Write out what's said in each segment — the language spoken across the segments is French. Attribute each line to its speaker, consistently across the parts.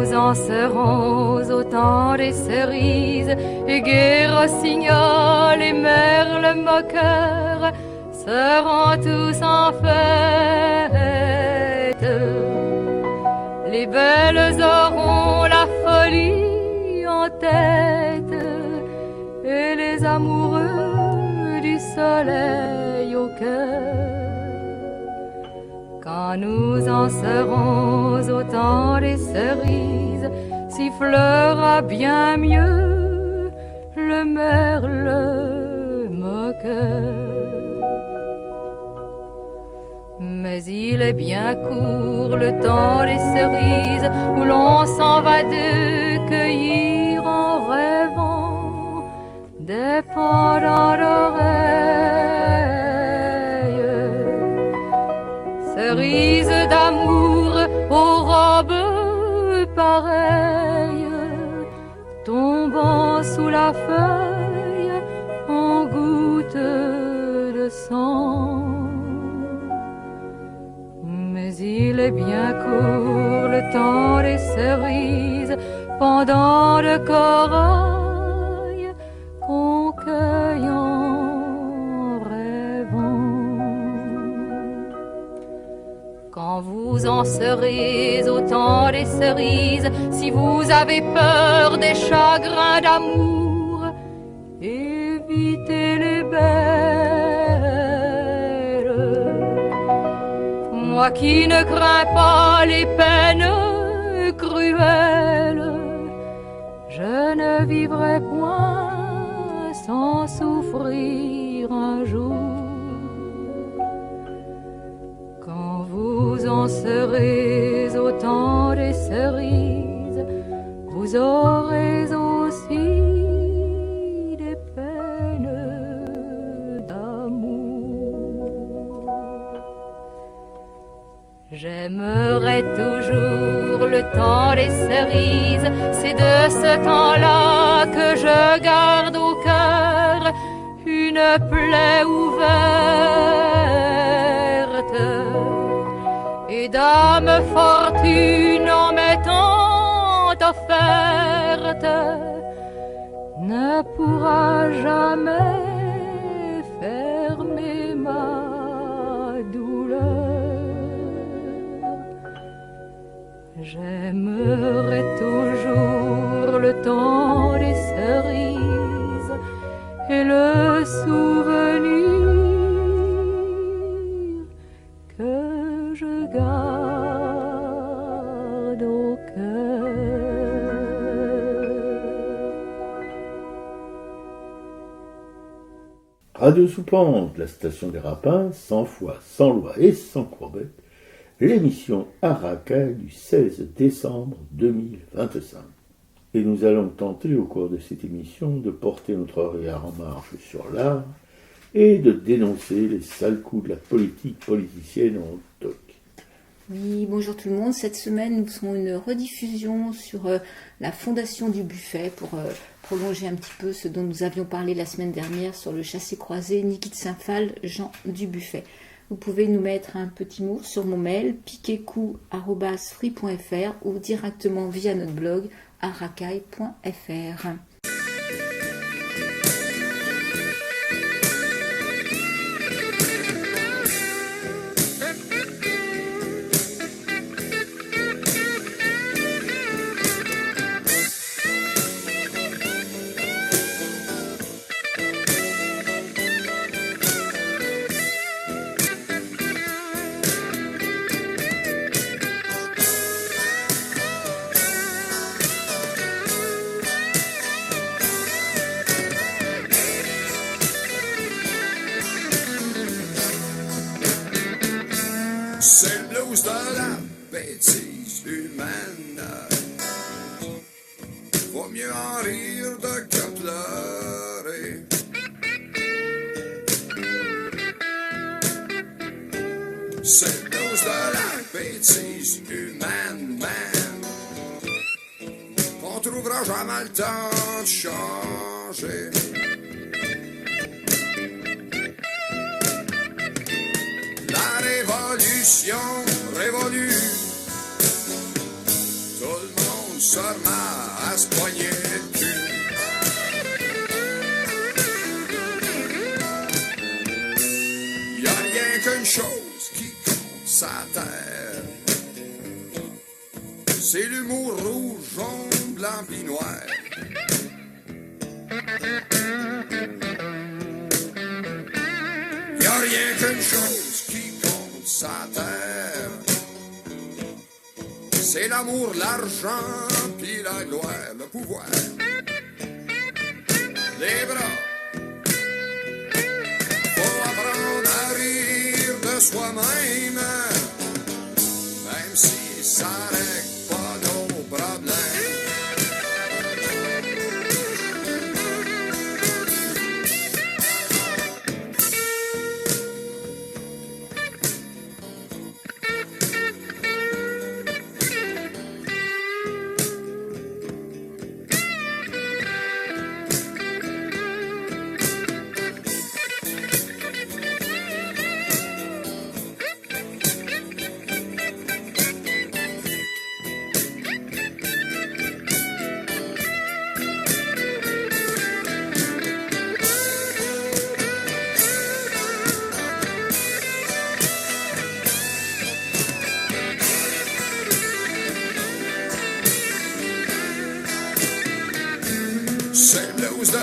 Speaker 1: nous en serons au temps des cerises, et gai rossignol et merle moqueur seront tous en fête. Les belles auront la folie en tête, et les amoureux du soleil au cœur. Quand nous en serons au temps des cerises, sifflera bien mieux le merle moqueur. Mais il est bien court le temps des cerises, où l'on s'en va de cueillir en rêvant des pendants d'oreilles. Cerises d'amour aux robes pareilles, tombant sous la feuille en gouttes de sang. Mais il est bien court le temps des cerises, pendant de corail qu'on cueille en rêvant. Quand vous en serez au temps des cerises, si vous avez peur des chagrins d'amour, évitez les belles. Moi qui ne crains pas les peines cruelles, je ne vivrai point sans souffrir un jour. Quand vous en serez au temps des cerises, vous aurez aussi des peines d'amour. J'aimerai toujours le temps des cerises, c'est de ce temps-là que je garde au cœur une plaie ouverte. Et Dame Fortune en m'étant offerte ne pourra jamais fermer ma douleur. J'aimerai toujours le temps des cerises et le souvenir que je garde au cœur.
Speaker 2: Radio Soupente, la station des Rapins, sans foi, sans loi et sans courbette, l'émission Araka du 16 décembre 2025. Et nous allons tenter au cours de cette émission de porter notre regard en marche sur l'art et de dénoncer les sales coups de la politique politicienne en toc.
Speaker 3: Oui, bonjour tout le monde. Cette semaine, nous ferons une rediffusion sur la fondation du Buffet pour prolonger un petit peu ce dont nous avions parlé la semaine dernière sur le chassé-croisé Niki de Saint-Phal, Jean du Buffet. Vous pouvez nous mettre un petit mot sur mon mail piquecou@free.fr ou directement via notre blog arakai.fr.
Speaker 4: C'est le blues de la bêtise humaine. Vaut mieux en rire que pleurer. C'est le blues de la bêtise humaine, man. On trouvera jamais le temps de changer. La révolution révolue, tout le monde monde se remet à se poigner de cul. Y a rien qu'une chose qui compte sa terre, c'est l'humour rouge, jaune, blanc pis noir. Y a rien qu'une chose qui compte sa terre, c'est l'amour, l'argent, pis la gloire, le pouvoir. Les bras, faut apprendre à rire de soi-même, même si ça règle pas nos problèmes. C'est le blues de la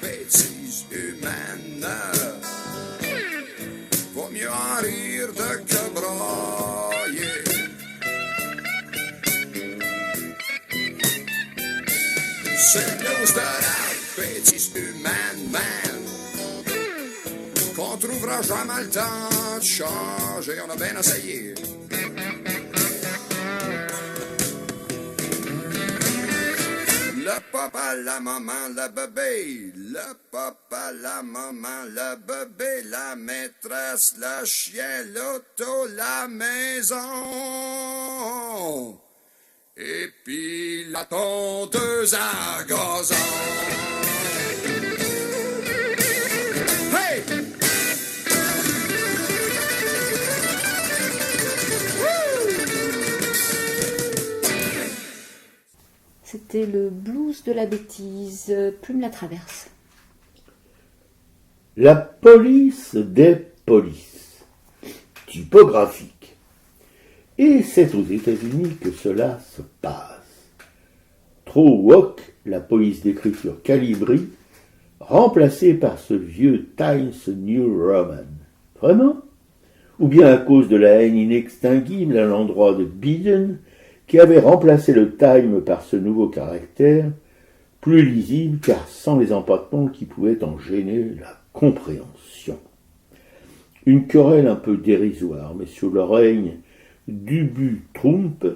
Speaker 4: bêtise humaine. Vaut mieux en rire que broyer. C'est le blues de la bêtise humaine, man, qu'on trouvera jamais le temps de changer. On a bien essayé. Le papa, la maman, le bébé, le papa, la maman, le bébé, la maîtresse, le chien, l'auto, la maison. Et puis la tondeuse à gazon. Hey!
Speaker 3: C'était le blues de la bêtise, Plume la traverse.
Speaker 2: La police des polices. Typographique. Et c'est aux États-Unis que cela se passe. Trop woke, la police d'écriture Calibri, remplacée par ce vieux Times New Roman. Vraiment? Ou bien à cause de la haine inextinguible à l'endroit de Biden, qui avait remplacé le Time par ce nouveau caractère, plus lisible car sans les empattements qui pouvaient en gêner la compréhension. Une querelle un peu dérisoire, mais sous le règne d'Ubu-Trump,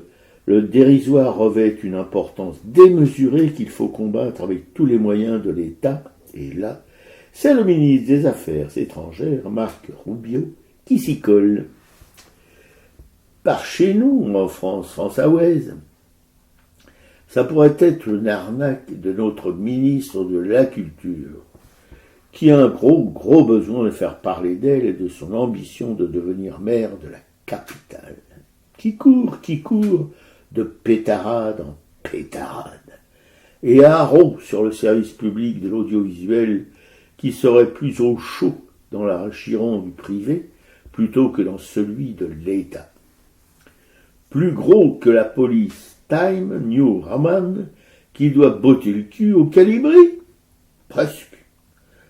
Speaker 2: le dérisoire revêt une importance démesurée qu'il faut combattre avec tous les moyens de l'État, et là, c'est le ministre des Affaires étrangères, Marc Rubio, qui s'y colle. Par chez nous, en France française, ça pourrait être une arnaque de notre ministre de la Culture, qui a un gros besoin de faire parler d'elle et de son ambition de devenir maire de la capitale, qui court de pétarade en pétarade, et haro sur le service public de l'audiovisuel qui serait plus au chaud dans la giron du privé plutôt que dans celui de l'État. Plus gros que la police Time New Roman qui doit botter le cul au Calibri? Presque.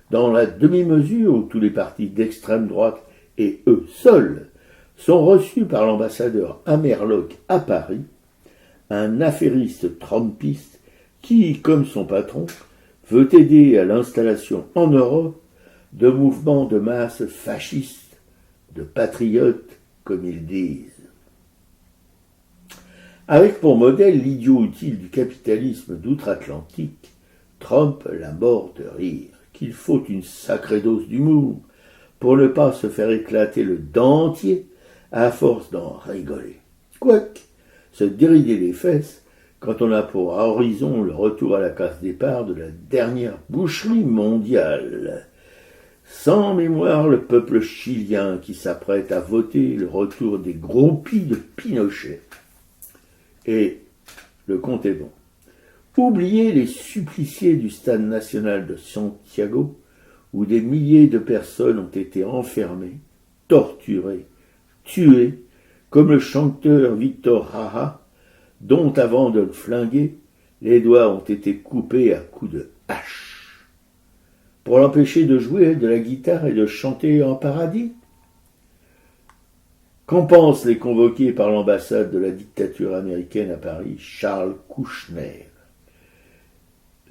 Speaker 2: Dans la demi-mesure où tous les partis d'extrême droite et eux seuls sont reçus par l'ambassadeur Amerloc à Paris, un affairiste trumpiste qui, comme son patron, veut aider à l'installation en Europe de mouvements de masse fascistes, de patriotes, comme ils disent. Avec pour modèle l'idiot utile du capitalisme d'outre-Atlantique, Trump la mort de rire, qu'il faut une sacrée dose d'humour pour ne pas se faire éclater le dentier à force d'en rigoler. Quoique, se dérider les fesses quand on a pour horizon le retour à la case départ de la dernière boucherie mondiale. Sans mémoire le peuple chilien qui s'apprête à voter le retour des groupies de Pinochet. Et le compte est bon. Oubliez les suppliciés du stade national de Santiago, où des milliers de personnes ont été enfermées, torturées, tuées, comme le chanteur Victor Jara, dont, avant de le flinguer, les doigts ont été coupés à coups de hache, pour l'empêcher de jouer de la guitare et de chanter en paradis. Qu'en pensent les convoqués par l'ambassade de la dictature américaine à Paris, Charles Kouchner?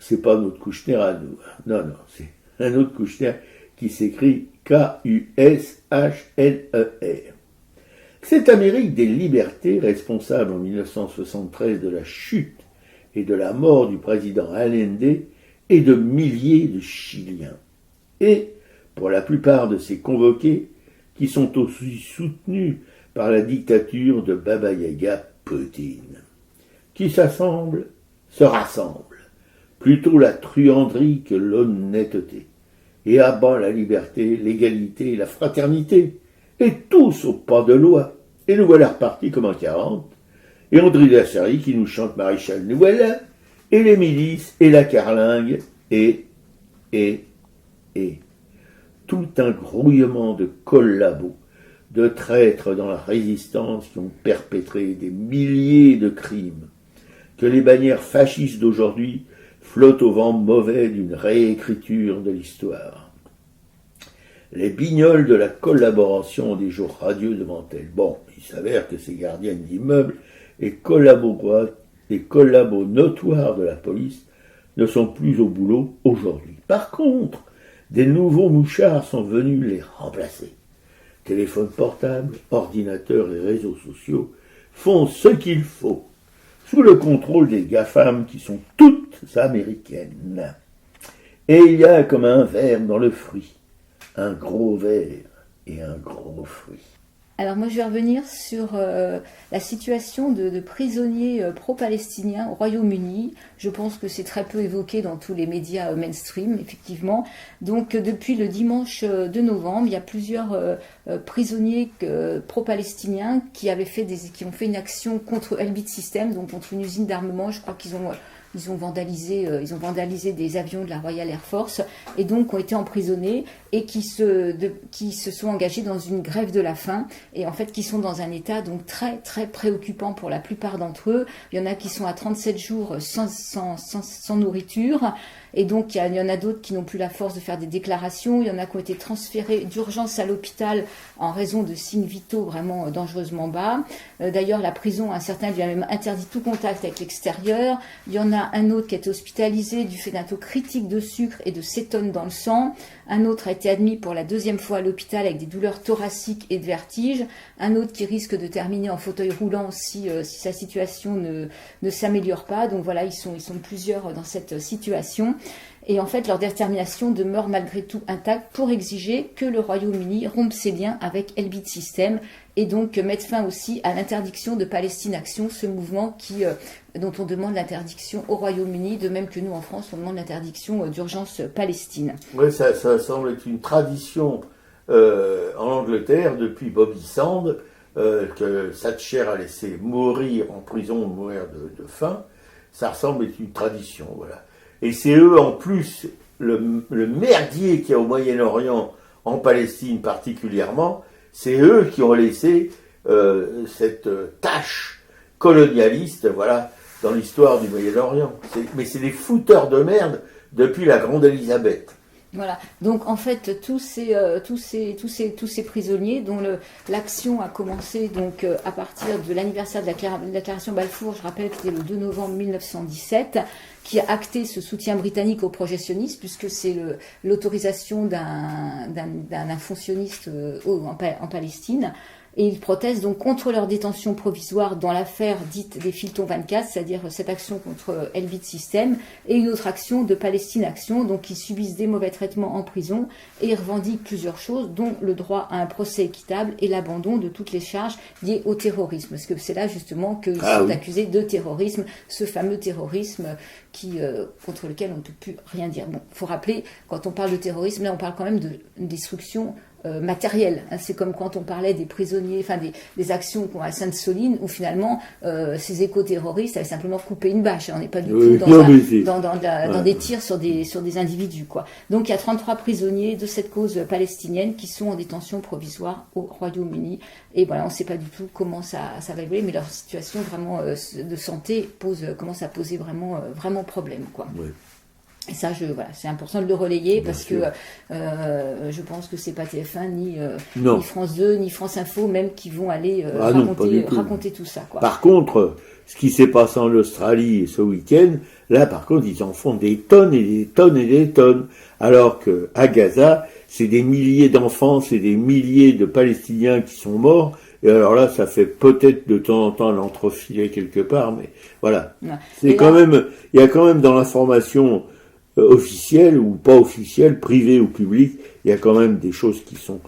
Speaker 2: C'est pas notre Kouchner à nous, non, c'est un autre Kouchner qui s'écrit K-U-S-H-N-E-R. Cette Amérique des libertés, responsable en 1973 de la chute et de la mort du président Allende et de milliers de Chiliens. Et, pour la plupart de ces convoqués, qui sont aussi soutenus par la dictature de Baba Yaga Poutine. Qui s'assemblent, se rassemblent, plutôt la truanderie que l'honnêteté, et abat la liberté, l'égalité et la fraternité, et tous au pas de loi. Et nous voilà repartis comme en 40, et André Dassary qui nous chante Maréchal nous voilà, et les milices, et la carlingue, et tout un grouillement de collabos, de traîtres dans la résistance qui ont perpétré des milliers de crimes, que les bannières fascistes d'aujourd'hui flottent au vent mauvais d'une réécriture de l'histoire. Les bignoles de la collaboration ont des jours radieux devant elles. Bon, il s'avère que ces gardiennes d'immeubles et collabos notoires de la police ne sont plus au boulot aujourd'hui. Par contre, des nouveaux mouchards sont venus les remplacer. Téléphones portables, ordinateurs et réseaux sociaux font ce qu'il faut, sous le contrôle des GAFAM qui sont toutes américaines. Et il y a comme un ver dans le fruit, un gros ver et un gros fruit.
Speaker 3: Alors moi je vais revenir sur la situation de prisonniers pro-palestiniens au Royaume-Uni. Je pense que c'est très peu évoqué dans tous les médias mainstream, effectivement. Donc depuis le dimanche 2 novembre, il y a plusieurs prisonniers pro-palestiniens qui ont fait une action contre Elbit Systems, donc contre une usine d'armement. Je crois qu'ils ont vandalisé des avions de la Royal Air Force et donc ont été emprisonnés et qui se sont engagés dans une grève de la faim et en fait qui sont dans un état donc très très préoccupant pour la plupart d'entre eux. Il y en a qui sont à 37 jours sans nourriture et donc il y en a d'autres qui n'ont plus la force de faire des déclarations. Il y en a qui ont été transférés d'urgence à l'hôpital en raison de signes vitaux vraiment dangereusement bas. D'ailleurs la prison, un certain lui a même interdit tout contact avec l'extérieur. Il y en a un autre qui a été hospitalisé du fait d'un taux critique de sucre et de cétone dans le sang. Un autre a été admis pour la 2e fois à l'hôpital avec des douleurs thoraciques et de vertiges. Un autre qui risque de terminer en fauteuil roulant si sa situation ne s'améliore pas. Donc voilà, ils sont plusieurs dans cette situation. Et en fait, leur détermination demeure malgré tout intacte pour exiger que le Royaume-Uni rompe ses liens avec Elbit Systems et donc mettre fin aussi à l'interdiction de Palestine Action, ce mouvement dont on demande l'interdiction au Royaume-Uni, de même que nous en France, on demande l'interdiction d'urgence Palestine.
Speaker 2: Oui, ça semble être une tradition en Angleterre depuis Bobby Sand, que Thatcher a laissé mourir en prison, mourir de faim. Ça semble être une tradition, voilà. Et c'est eux, en plus, le merdier qu'il y a au Moyen-Orient, en Palestine particulièrement, c'est eux qui ont laissé cette tâche colonialiste, voilà, dans l'histoire du Moyen-Orient. Mais c'est des fouteurs de merde depuis la Grande Élisabeth.
Speaker 3: Voilà. Donc en fait tous ces prisonniers dont l'action a commencé donc à partir de l'anniversaire de la déclaration Balfour, je rappelle que c'était le 2 novembre 1917, qui a acté ce soutien britannique au projet sioniste, puisque c'est l'autorisation d'un fonds sioniste en Palestine. Et ils protestent donc contre leur détention provisoire dans l'affaire dite des Filton 24, c'est-à-dire cette action contre Elbit Systems, et une autre action de Palestine Action, donc ils subissent des mauvais traitements en prison, et ils revendiquent plusieurs choses, dont le droit à un procès équitable et l'abandon de toutes les charges liées au terrorisme. Parce que c'est là justement qu'ils sont accusés de terrorisme, ce fameux terrorisme contre lequel on ne peut plus rien dire. Bon, il faut rappeler, quand on parle de terrorisme, là on parle quand même de destruction matérielle. Hein. C'est comme quand on parlait des prisonniers, enfin des actions qu'on a à Sainte-Soline, où finalement ces éco-terroristes avaient simplement coupé une bâche. On n'est pas du tout dans des tirs sur des individus, quoi. Donc il y a 33 prisonniers de cette cause palestinienne qui sont en détention provisoire au Royaume-Uni. Et voilà, on ne sait pas du tout comment ça va évoluer, mais leur situation vraiment de santé commence à poser vraiment problème, quoi.
Speaker 2: Oui.
Speaker 3: Et ça, c'est important de le relayer.
Speaker 2: Bien
Speaker 3: parce
Speaker 2: sûr.
Speaker 3: que je pense que c'est pas TF1 ni France 2 ni France Info même qui vont aller raconter tout ça, quoi.
Speaker 2: Par contre, ce qui s'est passé en Australie ce week-end, là par contre ils en font des tonnes et des tonnes et des tonnes, alors que à Gaza c'est des milliers d'enfants, c'est des milliers de Palestiniens qui sont morts. Et alors là, ça fait peut-être de temps en temps l'entrefiler quelque part, mais voilà. Ouais. Il y a quand même dans l'information officielle ou pas officielle, privée ou publique, il y a quand même des choses qui sont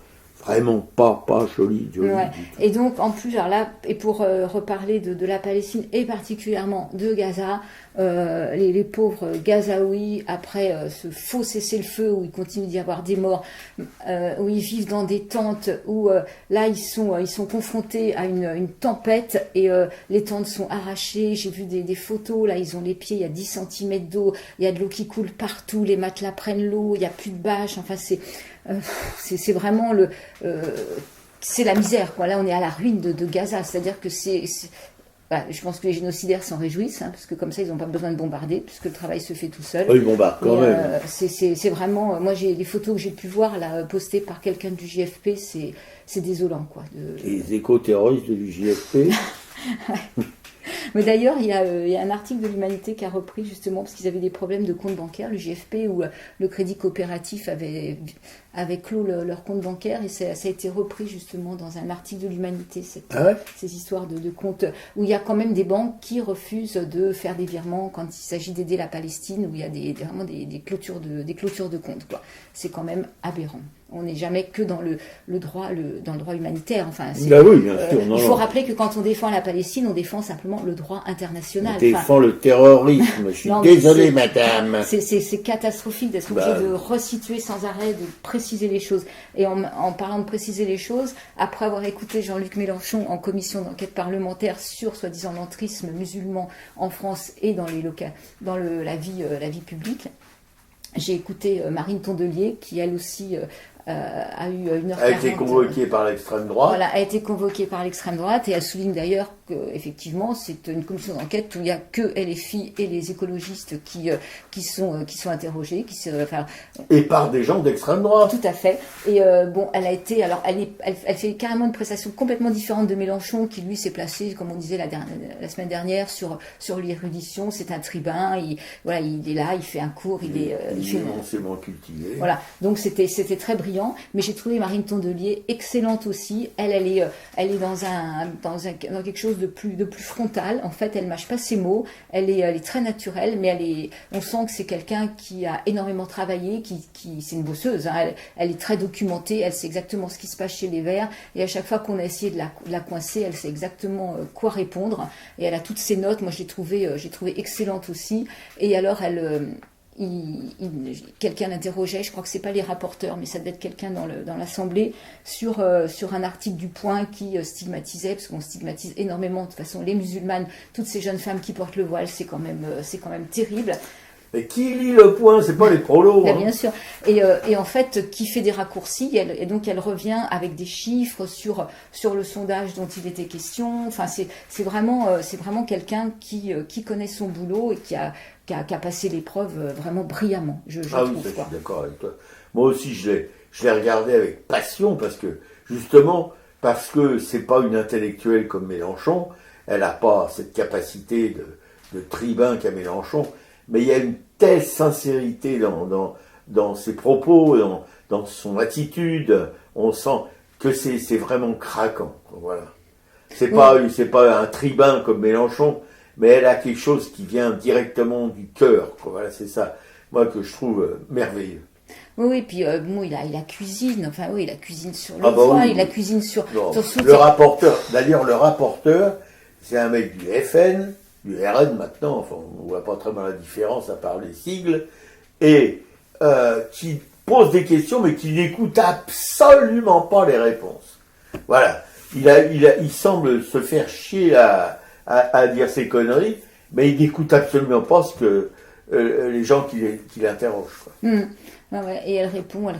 Speaker 2: vraiment pas jolies.
Speaker 3: Ouais. Et donc, en plus, alors là, et pour reparler de la Palestine et particulièrement de Gaza, les pauvres Gazaouis, après ce faux cessez-le-feu où il continue d'y avoir des morts, où ils vivent dans des tentes, où là ils sont confrontés à une tempête et les tentes sont arrachées. J'ai vu des photos, là ils ont les pieds, il y a 10 cm d'eau, il y a de l'eau qui coule partout, les matelas prennent l'eau, il n'y a plus de bâches, enfin c'est vraiment c'est la misère, quoi. Là on est à la ruine de Gaza, c'est-à-dire que voilà, je pense que les génocidaires s'en réjouissent, hein, parce que comme ça, ils n'ont pas besoin de bombarder, puisque le travail se fait tout seul.
Speaker 2: Oui, ils bombardent quand même.
Speaker 3: C'est vraiment... Moi, les photos que j'ai pu voir, là, postées par quelqu'un du JFP, c'est désolant, quoi.
Speaker 2: Les éco-terroristes du JFP.
Speaker 3: Ouais. Mais d'ailleurs, il y a un article de l'Humanité qui a repris, justement, parce qu'ils avaient des problèmes de compte bancaire, le JFP, où le Crédit Coopératif avait clos leur compte bancaire, et ça a été repris, justement, dans un article de l'Humanité, ces histoires de comptes, où il y a quand même des banques qui refusent de faire des virements quand il s'agit d'aider la Palestine, où il y a vraiment des clôtures de comptes, quoi. C'est quand même aberrant. On n'est jamais que dans le droit humanitaire. Enfin,
Speaker 2: oui, bien sûr.
Speaker 3: Il faut rappeler que quand on défend la Palestine, on défend simplement le droit international.
Speaker 2: On défend le terrorisme. Je suis désolé, madame.
Speaker 3: C'est catastrophique d'être obligé de resituer sans arrêt, de préciser les choses. Et en parlant de préciser les choses, après avoir écouté Jean-Luc Mélenchon en commission d'enquête parlementaire sur soi-disant l'entrisme musulman en France et dans la vie publique, j'ai écouté Marine Tondelier, qui elle aussi a eu 1h40.
Speaker 2: A été convoquée par l'extrême droite.
Speaker 3: Voilà, a été convoquée par l'extrême droite, et elle souligne d'ailleurs qu'effectivement, c'est une commission d'enquête où il n'y a que LFI et les écologistes qui sont interrogés.
Speaker 2: Et par des gens d'extrême droite.
Speaker 3: Tout à fait. Et elle a été... Alors, elle fait carrément une prestation complètement différente de Mélenchon, qui lui s'est placé, comme on disait la semaine dernière, sur l'érudition. C'est un tribun, il est là, il fait un cours, il est
Speaker 2: immensément cultivé.
Speaker 3: Voilà, donc c'était très brillant. Mais j'ai trouvé Marine Tondelier excellente aussi. Elle est dans quelque chose de plus frontal. En fait, elle mâche pas ses mots. Elle est très naturelle, mais on sent que c'est quelqu'un qui a énormément travaillé, c'est une bosseuse. Hein. Elle est très documentée. Elle sait exactement ce qui se passe chez les Verts. Et à chaque fois qu'on a essayé de la coincer, elle sait exactement quoi répondre. Et elle a toutes ses notes. Moi, j'ai trouvé excellente aussi. Et alors, quelqu'un l'interrogeait, je crois que c'est pas les rapporteurs, mais ça devait être quelqu'un dans l'Assemblée, sur un article du Point qui stigmatisait, parce qu'on stigmatise énormément de toute façon les musulmanes, toutes ces jeunes femmes qui portent le voile, c'est quand même terrible.
Speaker 2: Mais qui lit le Point? C'est pas les prolos.
Speaker 3: Bien sûr. Et en fait, qui fait des raccourcis, et donc elle revient avec des chiffres sur le sondage dont il était question. Enfin, c'est vraiment quelqu'un qui connaît son boulot et qui a passé l'épreuve vraiment brillamment, je trouve.
Speaker 2: Je suis d'accord avec toi. Moi aussi, je l'ai regardé avec passion, parce que c'est pas une intellectuelle comme Mélenchon, elle n'a pas cette capacité de tribun qu'a Mélenchon, mais il y a une telle sincérité dans ses propos, dans son attitude, on sent que c'est vraiment craquant. Voilà. C'est pas un tribun comme Mélenchon, mais elle a quelque chose qui vient directement du cœur. Voilà, c'est ça, moi, que je trouve merveilleux.
Speaker 3: Oui, puis il a cuisine, enfin oui, il a cuisine sur le foie, il a cuisine sur
Speaker 2: le rapporteur. D'ailleurs, le rapporteur, c'est un mec du FN, du RN maintenant, enfin on ne voit pas très bien la différence à part les sigles, et qui pose des questions, mais qui n'écoute absolument pas les réponses. Voilà. Il semble se faire chier à dire ces conneries, mais il n'écoute absolument pas ce que les gens qui l'interrogent, quoi.
Speaker 3: Ouais, et elle répond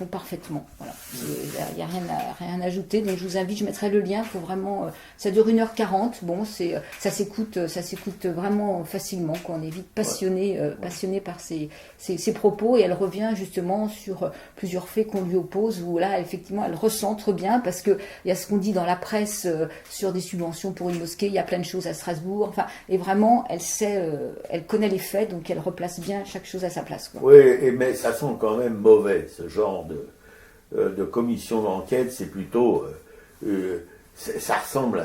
Speaker 3: parfaitement. Voilà. Il n'y a rien à ajouter. Donc je vous invite, je mettrai le lien. Faut vraiment, ça dure 1h40. Bon, ça s'écoute vraiment facilement. On est vite passionné par ses propos. Et elle revient justement sur plusieurs faits qu'on lui oppose. Où là, effectivement, elle recentre bien parce que il y a ce qu'on dit dans la presse sur des subventions pour une mosquée. Il y a plein de choses à Strasbourg. Enfin, et vraiment, elle connaît les faits, donc elle replace bien chaque chose à sa place, quoi.
Speaker 2: Oui, mais ça sent quand même mauvais, ce genre de commission d'enquête. C'est plutôt, ça ressemble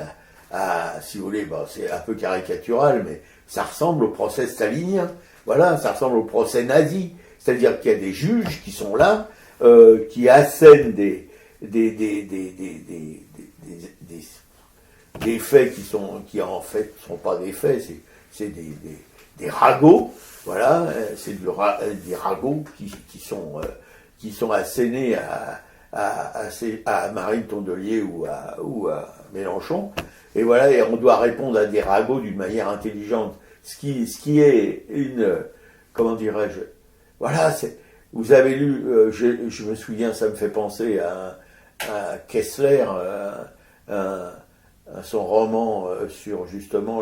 Speaker 2: à, si vous voulez, c'est un peu caricatural, mais ça ressemble au procès stalinien. Voilà, ça ressemble au procès nazi. C'est-à-dire qu'il y a des juges qui sont là, qui assènent des faits qui en fait ne sont pas des faits, c'est des ragots. Voilà, c'est des ragots qui sont assénés à Marine Tondelier ou à Mélenchon. Et voilà, et on doit répondre à des ragots d'une manière intelligente. Ce qui est comment dirais-je, voilà, vous avez lu, je me souviens, ça me fait penser à Kessler, à son roman sur justement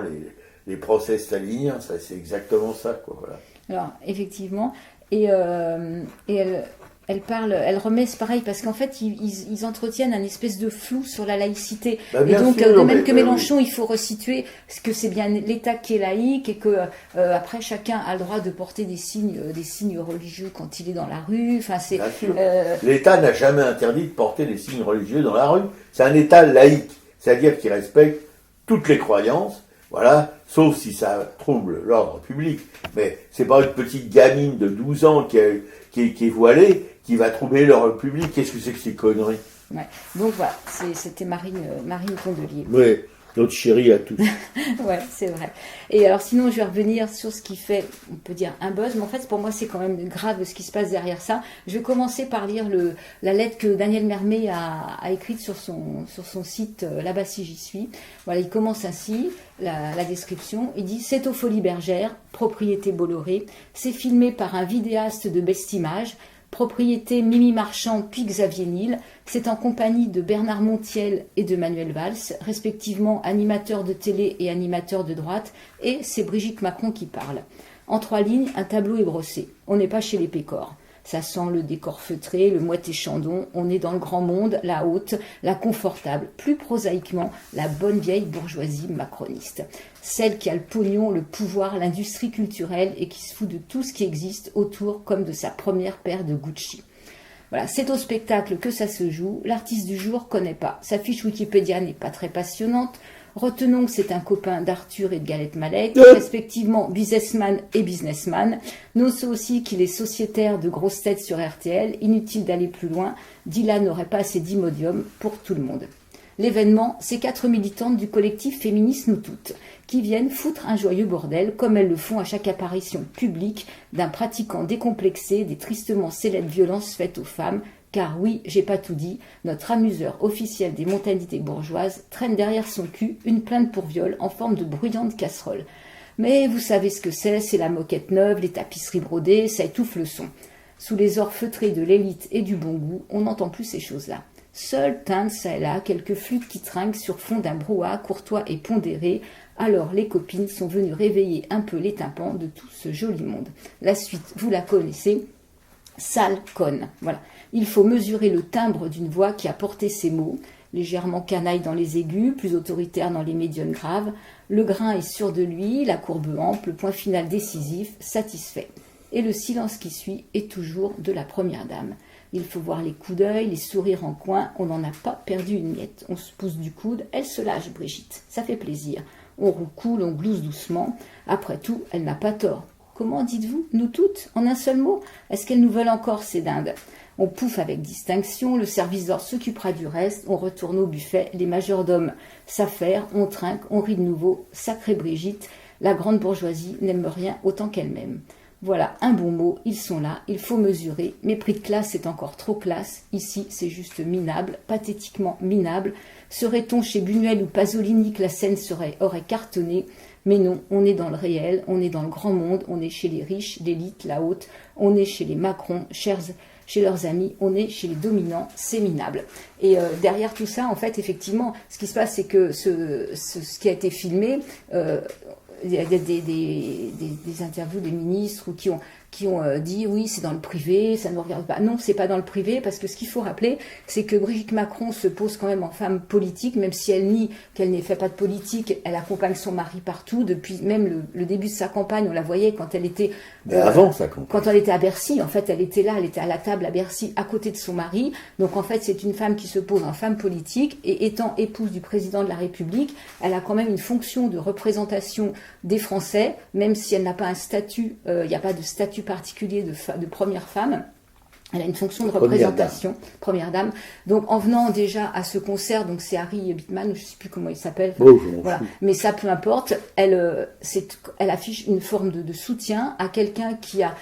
Speaker 2: les procès staliniens. Ça, c'est exactement ça, quoi. Voilà.
Speaker 3: Alors, effectivement, et elle remet, c'est pareil, parce qu'en fait, ils entretiennent un espèce de flou sur la laïcité. Et donc, de même que Mélenchon, il faut resituer que c'est bien l'État qui est laïque et que après, chacun a le droit de porter des signes religieux quand il est dans la rue. Enfin, c'est.
Speaker 2: L'État n'a jamais interdit de porter des signes religieux dans la rue. C'est un État laïque, c'est-à-dire qu'il respecte toutes les croyances. Voilà, sauf si ça trouble l'ordre public. Mais c'est pas une petite gamine de 12 ans qui est voilée qui va troubler l'ordre public. Qu'est-ce que c'est que ces conneries?
Speaker 3: Ouais. Donc voilà, c'était Marine Tondelier.
Speaker 2: Oui, notre chérie à tous.
Speaker 3: Ouais, c'est vrai. Et alors sinon, je vais revenir sur ce qui fait, on peut dire, un buzz, mais en fait, pour moi, c'est quand même grave ce qui se passe derrière ça. Je vais commencer par lire la lettre que Daniel Mermet a écrite sur son site, là-bas si j'y suis. Voilà, il commence ainsi, la description. Il dit « C'est aux Folies Bergères, propriété Bolloré. C'est filmé par un vidéaste de Best Image. Propriété Mimi Marchand puis Xavier Niel. C'est en compagnie de Bernard Montiel et de Manuel Valls, respectivement animateurs de télé et animateurs de droite, et c'est Brigitte Macron qui parle. En 3 lignes, un tableau est brossé. On n'est pas chez les Pécores. Ça sent le décor feutré, le moité chandon. On est dans le grand monde, la haute, la confortable. Plus prosaïquement, la bonne vieille bourgeoisie macroniste. Celle qui a le pognon, le pouvoir, l'industrie culturelle et qui se fout de tout ce qui existe autour comme de sa première paire de Gucci. Voilà, c'est au spectacle que ça se joue. L'artiste du jour connaît pas. Sa fiche Wikipédia n'est pas très passionnante. Retenons que c'est un copain d'Arthur et de Galette Malek, respectivement businessman et businessman. Notons aussi qu'il est sociétaire de grosses têtes sur RTL. Inutile d'aller plus loin. Dylan n'aurait pas assez d'imodium pour tout le monde. L'événement, c'est 4 militantes du collectif féministe Nous Toutes, qui viennent foutre un joyeux bordel, comme elles le font à chaque apparition publique d'un pratiquant décomplexé des tristement célèbres violences faites aux femmes. Car oui, j'ai pas tout dit, notre amuseur officiel des mondanités bourgeoises traîne derrière son cul une plainte pour viol en forme de bruyante casserole. Mais vous savez ce que c'est la moquette neuve, les tapisseries brodées, ça étouffe le son. Sous les ors feutrés de l'élite et du bon goût, on n'entend plus ces choses-là. Seuls teintent çà et là quelques flûtes qui trinquent sur fond d'un brouhaha courtois et pondéré. Alors les copines sont venues réveiller un peu les tympans de tout ce joli monde. La suite, vous la connaissez. Sale conne. Voilà. Il faut mesurer le timbre d'une voix qui a porté ces mots, légèrement canaille dans les aigus, plus autoritaire dans les médiums graves. Le grain est sûr de lui, la courbe ample, le point final décisif, satisfait. Et le silence qui suit est toujours de la première dame. Il faut voir les coups d'œil, les sourires en coin, on n'en a pas perdu une miette. On se pousse du coude, elle se lâche, Brigitte. Ça fait plaisir. On roucoule, on glousse doucement. Après tout, elle n'a pas tort. Comment dites-vous, nous toutes, en un seul mot? Est-ce qu'elles nous veulent encore, ces dindes? On pouffe avec distinction, le service d'ordre s'occupera du reste, on retourne au buffet, les majordomes s'affairent, on trinque, on rit de nouveau. Sacrée Brigitte, la grande bourgeoisie n'aime rien autant qu'elle-même. Voilà, un bon mot, ils sont là, il faut mesurer. Mépris de classe, c'est encore trop classe. Ici, c'est juste minable, pathétiquement minable. Serait-on chez Buñuel ou Pasolini que la scène aurait cartonné? Mais non, on est dans le réel, on est dans le grand monde, on est chez les riches, l'élite, la haute, on est chez les Macron, chez leurs amis, on est chez les dominants, c'est minable. Et derrière tout ça, en fait, effectivement, ce qui se passe, c'est que ce qui a été filmé, il y a des interviews des ministres qui ont dit oui, c'est dans le privé, ça ne nous regarde pas. Non, c'est pas dans le privé, parce que ce qu'il faut rappeler, c'est que Brigitte Macron se pose quand même en femme politique, même si elle nie qu'elle ne fait pas de politique, elle accompagne son mari partout, depuis même le début de sa campagne, on la voyait quand elle était...
Speaker 2: avant sa campagne.
Speaker 3: Quand elle était à Bercy, en fait, elle était là, elle était à la table à Bercy, à côté de son mari. Donc en fait, c'est une femme qui se pose en femme politique, et étant épouse du président de la République, elle a quand même une fonction de représentation des Français, même si elle n'a pas un statut, il n'y a pas de statut particulier de première femme. Elle a une fonction de représentation, première dame. Donc, en venant déjà à ce concert, donc c'est Harry Bittman, je ne sais plus comment il s'appelle. Voilà. Mais ça, peu importe. Elle affiche une forme de soutien à quelqu'un qui a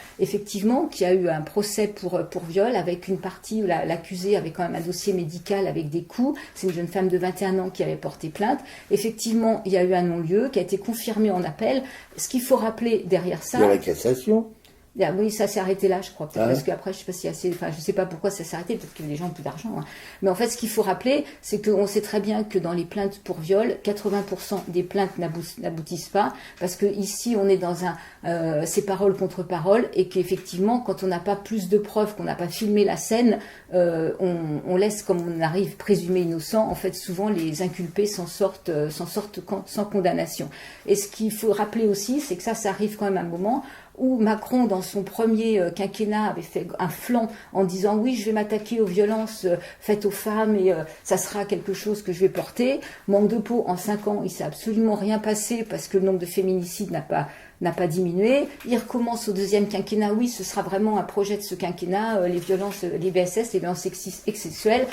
Speaker 3: eu un procès pour viol, avec une partie où l'accusé avait quand même un dossier médical avec des coups. C'est une jeune femme de 21 ans qui avait porté plainte. Effectivement, il y a eu un non-lieu qui a été confirmé en appel. Ce qu'il faut rappeler derrière ça.
Speaker 2: Il y a la cassation.
Speaker 3: Oui, ça s'est arrêté là, je crois. Peut-être parce qu'après, je sais pas si assez. Enfin, je sais pas pourquoi ça s'est arrêté. Peut-être que les gens ont plus d'argent. Hein. Mais en fait, ce qu'il faut rappeler, c'est qu'on sait très bien que dans les plaintes pour viol, 80% des plaintes n'aboutissent pas, parce que ici, on est dans c'est parole contre parole, et qu'effectivement, quand on n'a pas plus de preuves, qu'on n'a pas filmé la scène, on laisse, comme on arrive présumé innocent. En fait, souvent, les inculpés s'en sortent sans condamnation. Et ce qu'il faut rappeler aussi, c'est que ça arrive quand même à un moment où Macron, dans son premier quinquennat, avait fait un flanc en disant « oui, je vais m'attaquer aux violences faites aux femmes et ça sera quelque chose que je vais porter ». Manque de peau, en 5 ans, il ne s'est absolument rien passé parce que le nombre de féminicides n'a pas diminué. Il recommence au deuxième quinquennat, oui, ce sera vraiment un projet de ce quinquennat, les violences, les VSS, les violences sexistes et sexuelles.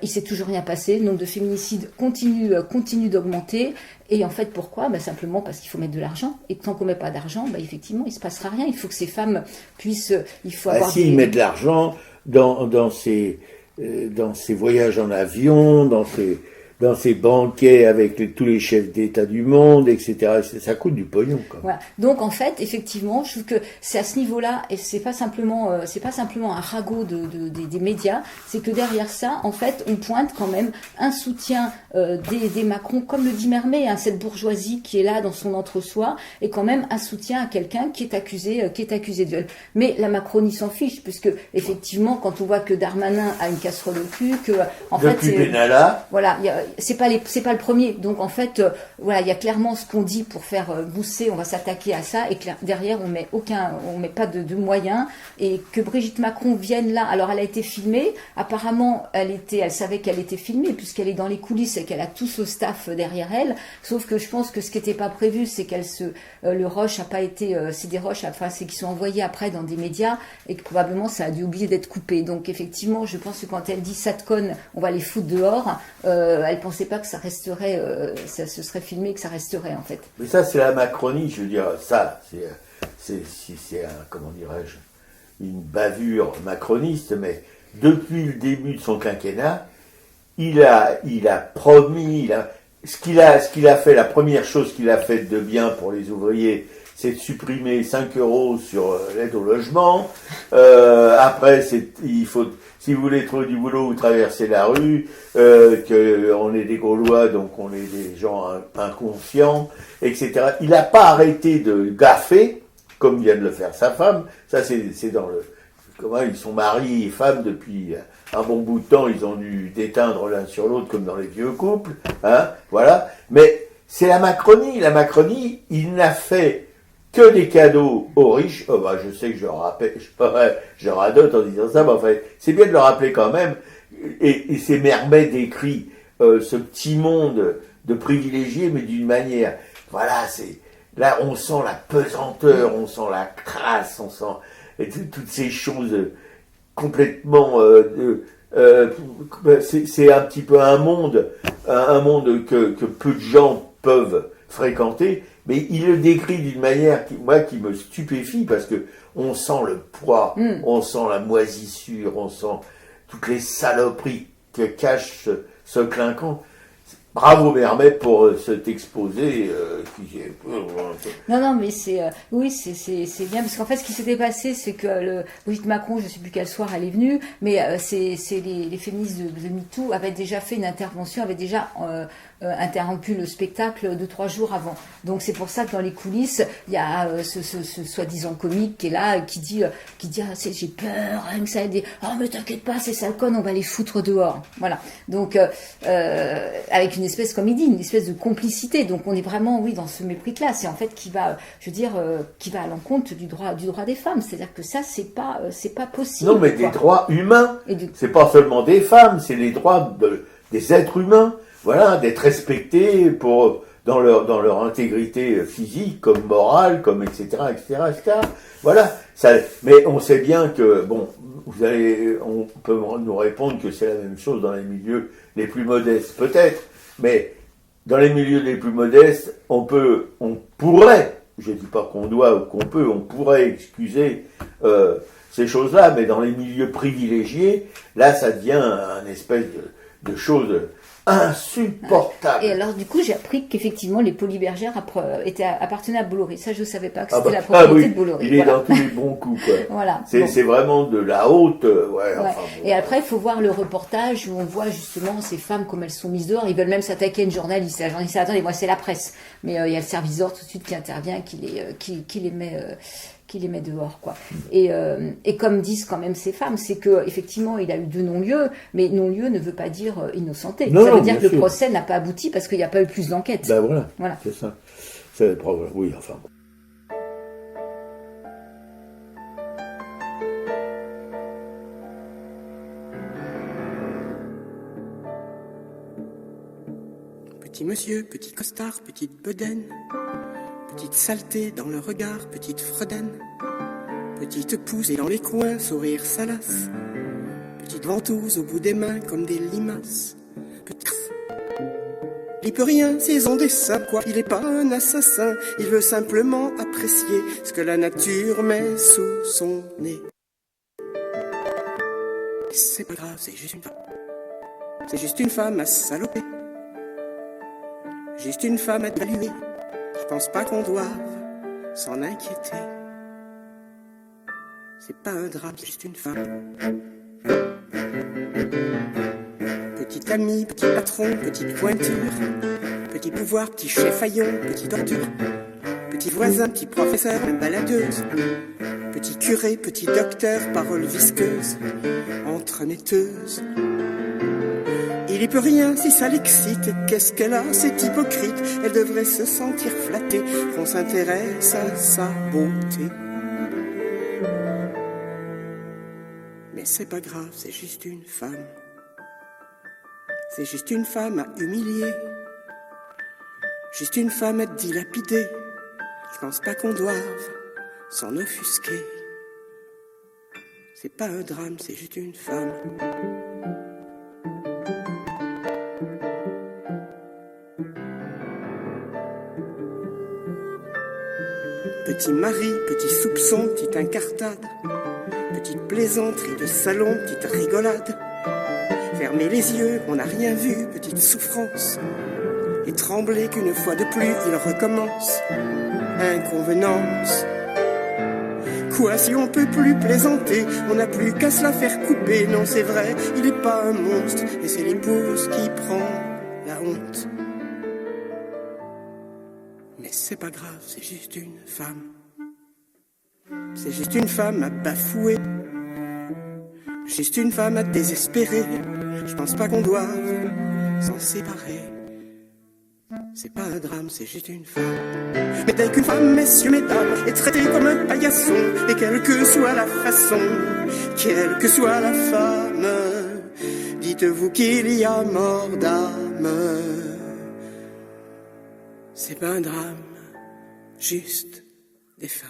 Speaker 3: Il s'est toujours rien passé, le nombre de féminicides continue d'augmenter. Et en fait, pourquoi ? Simplement parce qu'il faut mettre de l'argent. Et tant qu'on ne met pas d'argent, effectivement, il ne se passera rien. Il faut que ces femmes puissent... Il faut avoir
Speaker 2: s'ils mettent de l'argent dans ces voyages en avion, dans ces banquets avec tous les chefs d'État du monde, etc. Ça coûte du pognon, quoi.
Speaker 3: Voilà. Donc en fait, effectivement, je trouve que c'est à ce niveau-là, et c'est pas simplement un ragot des médias, c'est que derrière ça, en fait, on pointe quand même un soutien des Macron, comme le dit Mermet, cette bourgeoisie qui est là dans son entre-soi, et quand même un soutien à quelqu'un qui est accusé de viol. Mais la Macronie s'en fiche, puisque effectivement, quand on voit que Darmanin a une casserole au cul, que en
Speaker 2: depuis
Speaker 3: fait,
Speaker 2: Benalla,
Speaker 3: voilà, c'est pas le premier. Donc en fait, voilà, il y a clairement ce qu'on dit pour faire bousser, on va s'attaquer à ça, et que derrière on met pas de moyens, et que Brigitte Macron vienne là. Alors elle a été filmée. Apparemment, elle savait qu'elle était filmée puisqu'elle est dans les coulisses et qu'elle a tout ce staff derrière elle. Sauf que je pense que ce qui n'était pas prévu, c'est le rush a pas été, c'est des rushs, enfin c'est qui sont envoyés après dans des médias et que probablement ça a dû oublier d'être coupé. Donc effectivement, je pense que quand elle dit Satcon, on va les foutre dehors, elle pensait pas que ça resterait, ça se serait filmé, que ça resterait en fait.
Speaker 2: Mais ça, c'est la Macronie, je veux dire, ça, c'est comment dirais-je, une bavure macroniste, mais depuis le début de son quinquennat, il a promis, ce qu'il a fait, la première chose qu'il a faite de bien pour les ouvriers, c'est de supprimer 5 € sur l'aide au logement. Après, il faut, si vous voulez trouver du boulot, vous traversez la rue, on est des Gaulois, donc on est des gens inconscients, etc. Il n'a pas arrêté de gaffer, comme vient de le faire sa femme. Ça, c'est dans comment ils sont mari et femme depuis un bon bout de temps, ils ont dû déteindre l'un sur l'autre comme dans les vieux couples, hein, voilà. Mais c'est la Macronie. La Macronie, il n'a fait que des cadeaux aux riches. Je sais que je radote en disant ça, mais enfin, c'est bien de le rappeler quand même. Et c'est Mermet décrit ce petit monde de privilégiés, mais d'une manière, voilà, là on sent la pesanteur, on sent la crasse, on sent toutes ces choses complètement c'est un petit peu un monde que peu de gens peuvent fréquenter, mais il le décrit d'une manière qui me stupéfie, parce que on sent le poids, on sent la moisissure, on sent toutes les saloperies que cache ce clinquant. Bravo Vermet pour cet exposé qui est...
Speaker 3: Non, mais c'est oui, c'est bien, parce qu'en fait, ce qui s'était passé, c'est que Brigitte Macron, je ne sais plus quel soir elle est venue, mais c'est les féministes de MeToo avaient déjà fait une intervention, avaient déjà interrompu le spectacle 2-3 jours avant. Donc c'est pour ça que dans les coulisses, il y a ce soi-disant comique qui est là, qui dit j'ai peur, rien que ça, elle dit mais t'inquiète pas, ces sales connes, on va les foutre dehors. Voilà. Donc avec une espèce, comme il dit, une espèce de complicité. Donc on est vraiment, oui, dans ce mépris de classe. Et en fait, qui va à l'encontre du droit des femmes. C'est-à-dire que ça, c'est pas possible.
Speaker 2: Non, mais des droits humains. C'est pas seulement des femmes, c'est les droits des êtres humains. Voilà, d'être respectés dans leur intégrité physique, comme morale, comme etc. Voilà. Mais on sait bien que, bon, on peut nous répondre que c'est la même chose dans les milieux les plus modestes, peut-être, mais dans les milieux les plus modestes, on pourrait, je dis pas qu'on doit ou qu'on peut, on pourrait excuser ces choses-là, mais dans les milieux privilégiés, là, ça devient un espèce de chose insupportable.
Speaker 3: Et alors, du coup, j'ai appris qu'effectivement, les Polybergères appartenaient à Bolloré. Ça, je ne savais pas que c'était la propriété de Bolloré.
Speaker 2: Il est dans tous les bons coups, quoi.
Speaker 3: Voilà.
Speaker 2: C'est vraiment de la haute,
Speaker 3: Enfin, et après, il faut voir le reportage où on voit justement ces femmes comme elles sont mises dehors. Ils veulent même s'attaquer à une journaliste. La journaliste, attendez, moi, c'est la presse. Mais il y a le service d'ordre tout de suite qui intervient, qui les met dehors, quoi. Et comme disent quand même ces femmes, c'est que effectivement il a eu 2 non-lieux, mais non-lieu ne veut pas dire innocenté. Ça veut dire que le procès n'a pas abouti parce qu'il n'y a pas eu plus d'enquête.
Speaker 2: Ben voilà. C'est ça. Oui, enfin.
Speaker 5: Petit monsieur, petit costard, petite bedaine, petite saleté dans le regard, petite fredaine, petite poussée dans les coins, sourire salace, petite ventouse au bout des mains comme des limaces. Il peut rien, c'est en dessin, quoi. Il est pas un assassin, il veut simplement apprécier ce que la nature met sous son nez. C'est pas grave, c'est juste une femme. C'est juste une femme à saloper. Juste une femme à dévaluer. Je pense pas qu'on doive s'en inquiéter. C'est pas un drame, c'est juste une femme. Petit ami, petit patron, petite pointure, petit pouvoir, petit chef haillon, petite ordure, petit voisin, petit professeur, même baladeuse, petit curé, petit docteur, parole visqueuse, entremetteuse. Il y peut rien si ça l'excite, et qu'est-ce qu'elle a, c'est hypocrite, elle devrait se sentir flattée, qu'on s'intéresse à sa beauté. Mais c'est pas grave, c'est juste une femme. C'est juste une femme à humilier, juste une femme à dilapider. Je pense pas qu'on doive s'en offusquer. C'est pas un drame, c'est juste une femme. Petit mari, petit soupçon, petite incartade, petite plaisanterie de salon, petite rigolade. Fermez les yeux, on n'a rien vu, petite souffrance. Et trembler qu'une fois de plus, il recommence. Inconvenance. Quoi, si on peut plus plaisanter, on n'a plus qu'à se la faire couper. Non, c'est vrai, il est pas un monstre, et c'est l'épouse qui prend la honte. Mais c'est pas grave, c'est juste une femme. C'est juste une femme à bafouer. Juste une femme à désespérer. Je pense pas qu'on doive s'en séparer. C'est pas un drame, c'est juste une femme. Mais dès qu'une femme, messieurs, mesdames, est traitée comme un paillasson, et quelle que soit la façon, quelle que soit la femme, dites-vous qu'il y a mort d'âme. C'est pas un drame, juste des femmes.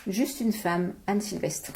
Speaker 3: Juste une femme, Anne Sylvestre.